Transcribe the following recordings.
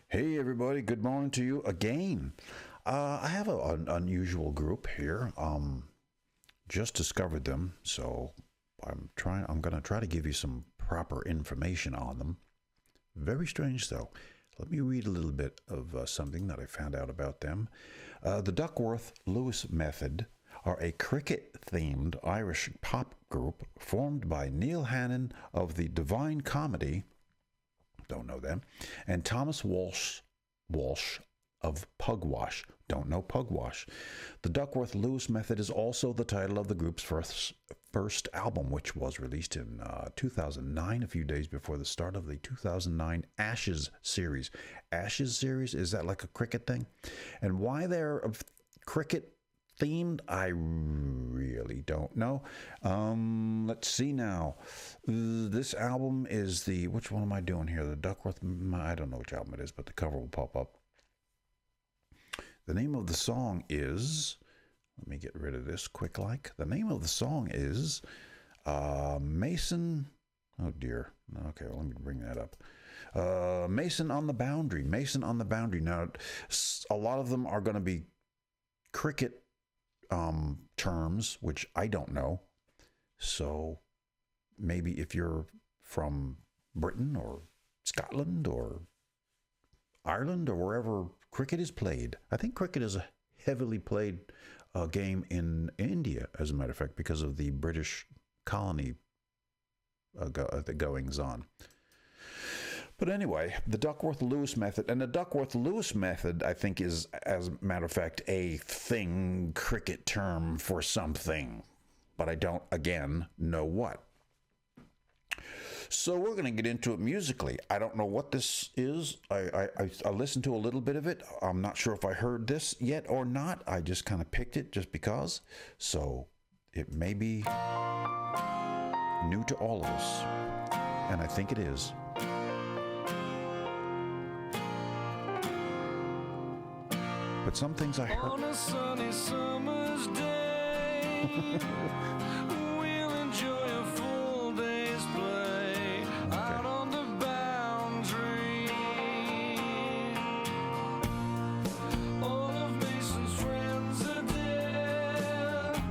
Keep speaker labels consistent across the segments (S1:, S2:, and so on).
S1: Hey everybody, good morning to you again. I have an unusual group here. Just discovered them, so I'm going to try to give you some proper information on them. Very strange though. Let me read a little bit of something that I found out about them. The Duckworth Lewis Method are a cricket-themed Irish pop group formed by Neil Hannon of the Divine Comedy, don't know them, and Thomas Walsh of Pugwash, don't know Pugwash. The Duckworth Lewis Method is also the title of the group's first album, which was released in 2009, a few days before the start of the 2009 Ashes series. Ashes series, is that like a cricket thing? And why they're cricket themed, I really don't know. Let's see now. This album is the, which one am I doing here? The Duckworth, I don't know which album it is, but the cover will pop up. The name of the song is, let me get rid of this quick like. The name of the song is Mason, oh dear. Okay, well, let me bring that up. Mason on the Boundary. Mason on the Boundary. Now, a lot of them are going to be cricket terms, which I don't know. So maybe if you're from Britain or Scotland or Ireland or wherever cricket is played. I think cricket is a heavily played game in India, as a matter of fact, because of the British colony the goings on. But anyway, the Duckworth-Lewis method, and the Duckworth-Lewis method, I think, is, as a matter of fact, a thing, cricket term for something. But I don't, again, know what. So we're going to get into it musically. I don't know what this is. I listened to a little bit of it. I'm not sure if I heard this yet or not. I just kind of picked it just because. So it may be new to all of us. And I think it is. But some things I heard.
S2: On a sunny summer's day, we'll enjoy a full day's play out on the boundary. All of Mason's friends are dead.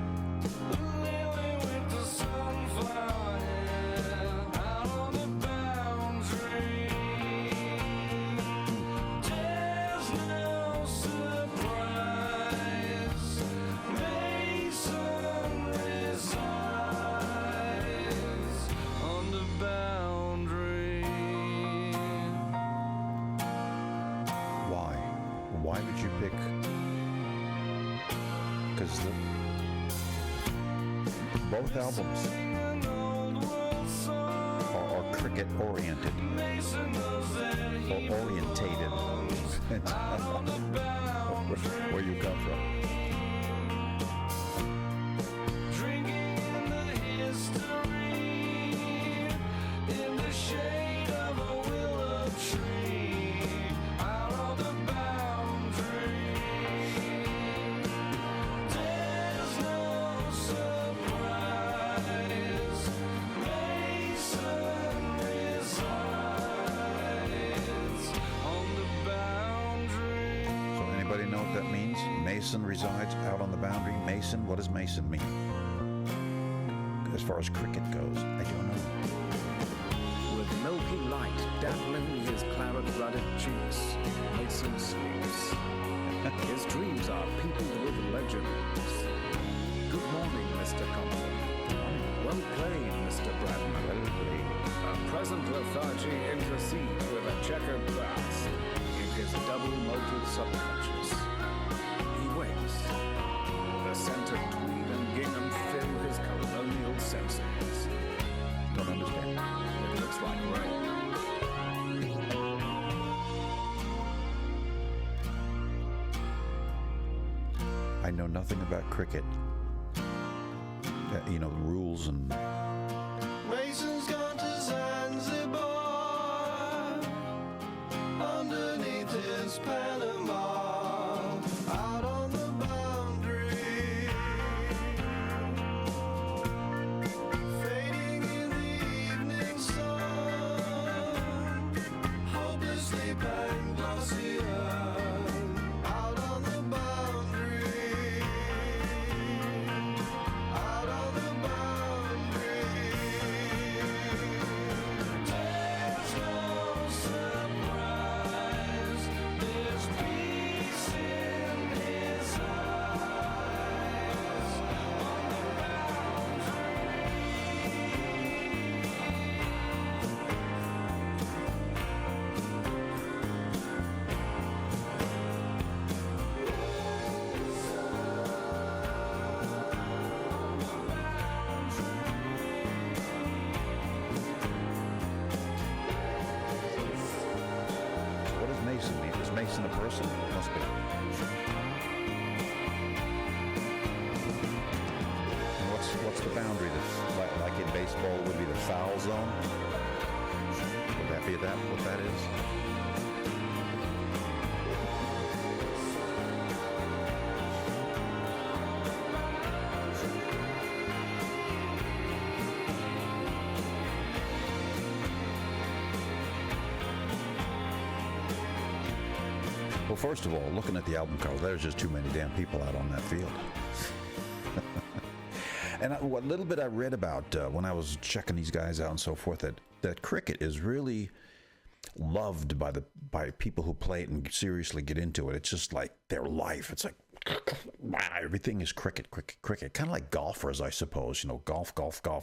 S2: Lily with the sunflower hair out on the boundary. There's no surprise. Mason resides on the boundary.
S1: Why? Why would you pick? Because both albums
S2: Sing an old world song.
S1: are cricket oriented
S2: Mason knows that he
S1: or orientated.
S2: out on the boundary.
S1: Where you come from.
S2: Drinking in the history, in the shade of a willow tree, out on the boundary. There's no surprise. Mason resides on the boundary.
S1: So anybody know what that means? Mason resides out on the boundary. Mason, what does Mason mean? As far as cricket goes, I don't know.
S3: With milky light dappling his claret-ruddy cheeks, Mason sleeps. His dreams are peopled with legends. Good morning, Mr. Compton. Well played, Mr. Bradman. A present lethargy intercedes with a checkered brass in his double-moted subconscious. He wakes. The scented tweed and gingham fill his colonial senses.
S1: Don't understand.
S3: It looks like rain.
S1: I know nothing about cricket. You know, the rules and
S2: Mason's gone to Zanzibar, underneath his Panama, out on the boundary, fading in the evening sun, hopelessly bang blossom.
S1: Mason a person? Must be. And what's the boundary? Like in baseball would be the foul zone? Would that be what that is? Well, first of all, looking at the album cover, there's just too many damn people out on that field. And what little bit I read about when I was checking these guys out and so forth, that cricket is really loved by people who play it and seriously get into it. It's just like their life. It's like everything is cricket. Kind of like golfers, I suppose. You know, golf.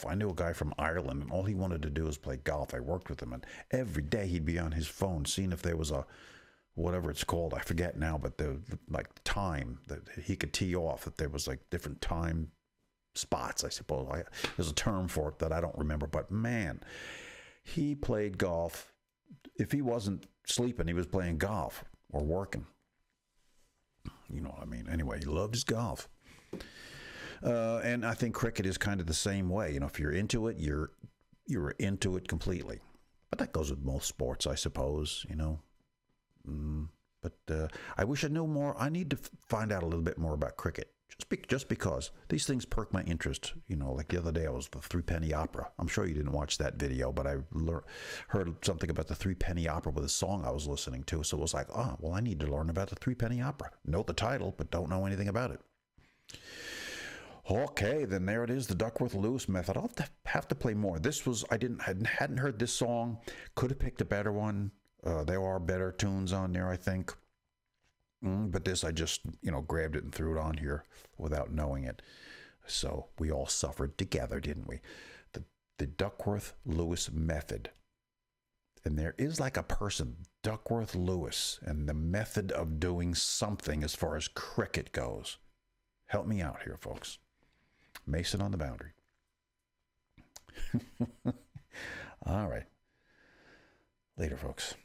S1: I knew a guy from Ireland, and all he wanted to do was play golf. I worked with him, and every day he'd be on his phone seeing if there was a whatever it's called, I forget now, but the like time that he could tee off, that there was like different time spots, I suppose. There's a term for it that I don't remember, but man, he played golf. If he wasn't sleeping, he was playing golf or working. You know what I mean? Anyway, he loved his golf. And I think cricket is kind of the same way. You know, if you're into it, you're into it completely. But that goes with most sports, I suppose, you know. But I wish I knew more. I need to find out a little bit more about cricket, just because these things perk my interest. You know, like the other day I was the Threepenny Opera. I'm sure you didn't watch that video, but I heard something about the Threepenny Opera with a song I was listening to. So it was like, oh, well, I need to learn about the Threepenny Opera. Know the title, but don't know anything about it. Okay, then there it is, the Duckworth Lewis method. I'll have to play more. This was hadn't heard this song. Could have picked a better one. There are better tunes on there, I think. But this, I just, grabbed it and threw it on here without knowing it. So we all suffered together, didn't we? The Duckworth Lewis method. And there is like a person, Duckworth Lewis, and the method of doing something as far as cricket goes. Help me out here, folks. Mason on the boundary. All right. Later, folks.